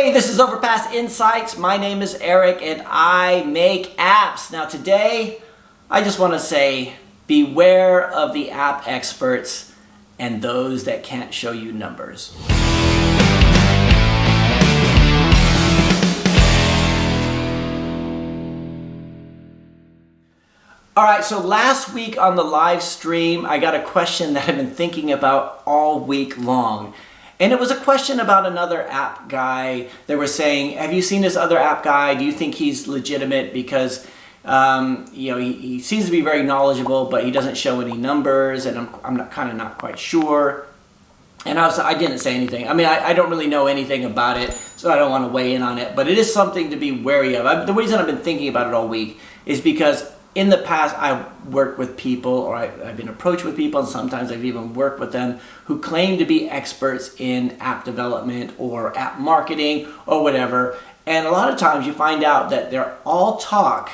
Hey, this is Overpass Insights. My name is Eric and I make apps. Now today, I just want to say, beware of the app experts and those that can't show you numbers. All right, so last week on the live stream, I got a question that I've been thinking about all week long. And it was a question about another app guy. They were saying, have you seen this other app guy? Do you think he's legitimate? Because he seems to be very knowledgeable, but he doesn't show any numbers, and I'm not quite sure. And I didn't say anything. I mean, I don't really know anything about it, so I don't want to weigh in on it. But it is something to be wary of. The reason I've been thinking about it all week is because in the past, I've worked with people, or I've been approached with people, and sometimes I've even worked with them who claim to be experts in app development or app marketing or whatever. And a lot of times you find out that they're all talk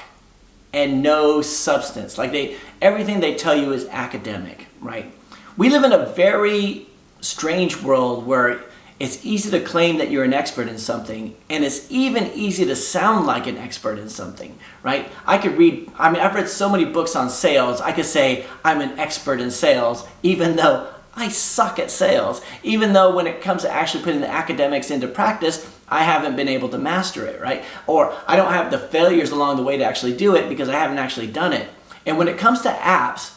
and no substance. Like everything they tell you is academic, right? We live in a very strange world where it's easy to claim that you're an expert in something, and it's even easy to sound like an expert in something, right? I've read so many books on sales, I could say I'm an expert in sales, even though I suck at sales. Even though when it comes to actually putting the academics into practice, I haven't been able to master it, right? Or I don't have the failures along the way to actually do it because I haven't actually done it. And when it comes to apps,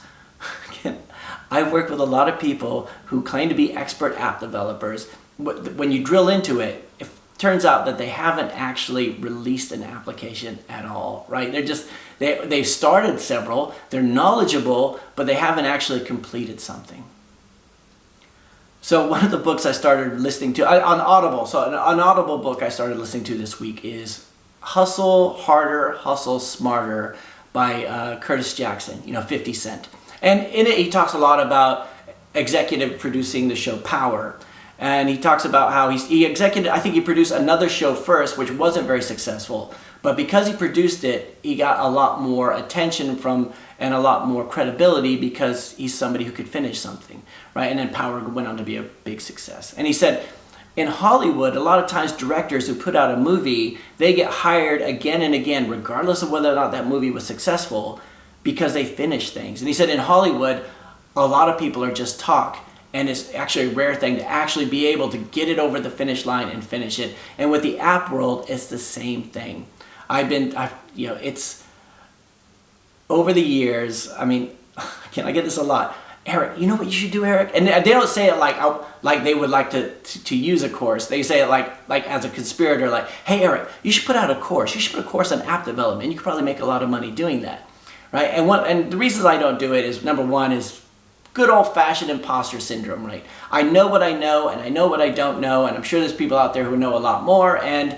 again, I've worked with a lot of people who claim to be expert app developers. When you drill into it, it turns out that they haven't actually released an application at all, right? They've started several, they're knowledgeable, but they haven't actually completed something. So one of the books I started listening to, on Audible, so an Audible book I started listening to this week is Hustle Harder, Hustle Smarter by Curtis Jackson, 50 Cent. And in it, he talks a lot about executive producing the show Power. And he talks about how I think he produced another show first, which wasn't very successful. But because he produced it, he got a lot more attention from and a lot more credibility because he's somebody who could finish something, right? And then Power went on to be a big success. And he said, in Hollywood, a lot of times directors who put out a movie, they get hired again and again, regardless of whether or not that movie was successful, because they finish things. And he said in Hollywood, a lot of people are just talk. And it's actually a rare thing to actually be able to get it over the finish line and finish it. And with the app world, it's the same thing. It's over the years. I mean, I get this a lot. Eric, you know what you should do, Eric? And they don't say it like they would like to use a course. They say it like as a conspirator, like, hey, Eric, you should put out a course. You should put a course on app development. You could probably make a lot of money doing that, right? And the reasons I don't do it is, number one is good old-fashioned imposter syndrome, right? I know what I know, and I know what I don't know, and I'm sure there's people out there who know a lot more, and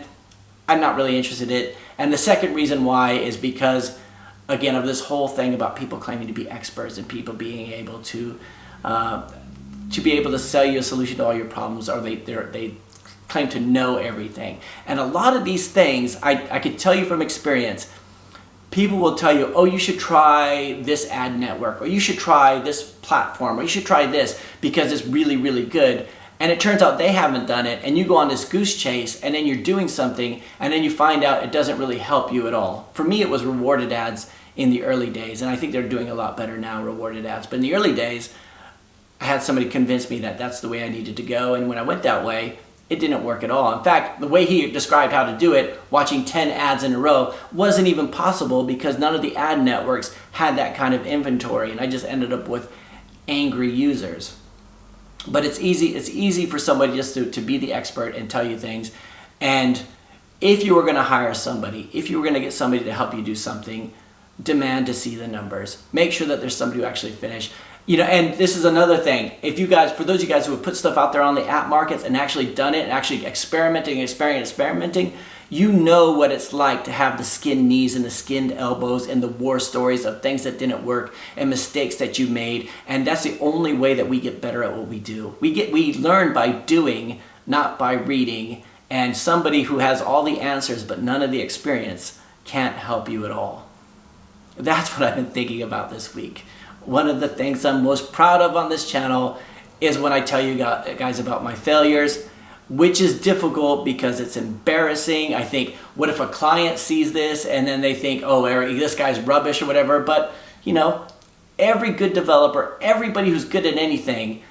I'm not really interested in it. And the second reason why is because, again, of this whole thing about people claiming to be experts and people being able to be able to sell you a solution to all your problems, or they claim to know everything. And a lot of these things, I could tell you from experience, people will tell you, oh, you should try this ad network, or you should try this platform, or you should try this because it's really, really good. And it turns out they haven't done it, and you go on this goose chase, and then you're doing something, and then you find out it doesn't really help you at all. For me, it was rewarded ads in the early days, and I think they're doing a lot better now, rewarded ads. But in the early days, I had somebody convince me that that's the way I needed to go, and when I went that way, it didn't work at all. In fact, the way he described how to do it, watching 10 ads in a row, wasn't even possible because none of the ad networks had that kind of inventory, and I just ended up with angry users. But it's easy for somebody just to be the expert and tell you things. And if you were going to hire somebody, if you were going to get somebody to help you do something, demand to see the numbers. Make sure that there's somebody who actually finished. And this is another thing. For those of you guys who have put stuff out there on the app markets and actually done it and actually experimenting, you know what it's like to have the skinned knees and the skinned elbows and the war stories of things that didn't work and mistakes that you made. And that's the only way that we get better at what we do. We learn by doing, not by reading. And somebody who has all the answers but none of the experience can't help you at all. That's what I've been thinking about this week. One of the things I'm most proud of on this channel is when I tell you guys about my failures. which is difficult because it's embarrassing. I think, what if a client sees this and then they think, oh, Eric, this guy's rubbish or whatever. But, you know, every good developer, everybody who's good at anything,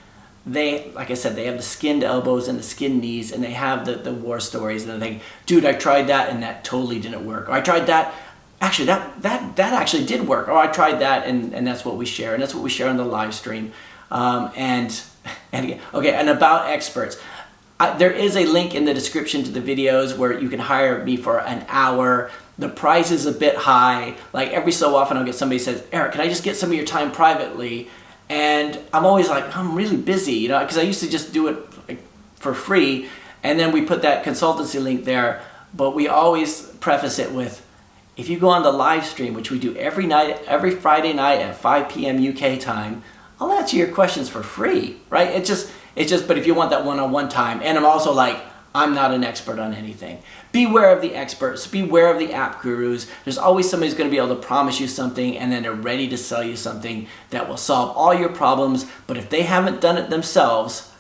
they, like I said, they have the skinned elbows and the skinned knees, and they have the war stories, and they think, dude, I tried that and that totally didn't work. Or I tried that, actually that actually did work. Or I tried that, and that's what we share, and that's what we share on the live stream. And again, okay, and about experts. There is a link in the description to the videos where you can hire me for an hour. The price is a bit high. Like every so often I'll get somebody who says, Eric, can I just get some of your time privately? And I'm always like, I'm really busy, you know, because I used to just do it like for free. And then we put that consultancy link there. But we always preface it with, if you go on the live stream, which we do every night, every Friday night at 5 p.m. UK time, I'll answer your questions for free, right? It's just, but if you want that one-on-one time, and I'm also like, I'm not an expert on anything. Beware of the experts, beware of the app gurus. There's always somebody who's gonna be able to promise you something and then they're ready to sell you something that will solve all your problems, but if they haven't done it themselves,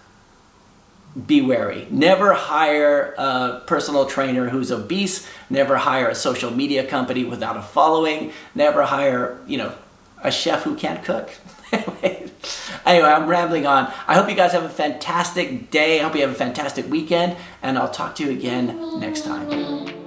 be wary. Never hire a personal trainer who's obese, never hire a social media company without a following, never hire, you know, a chef who can't cook. Anyway, I'm rambling on. I hope you guys have a fantastic day. I hope you have a fantastic weekend, and I'll talk to you again next time.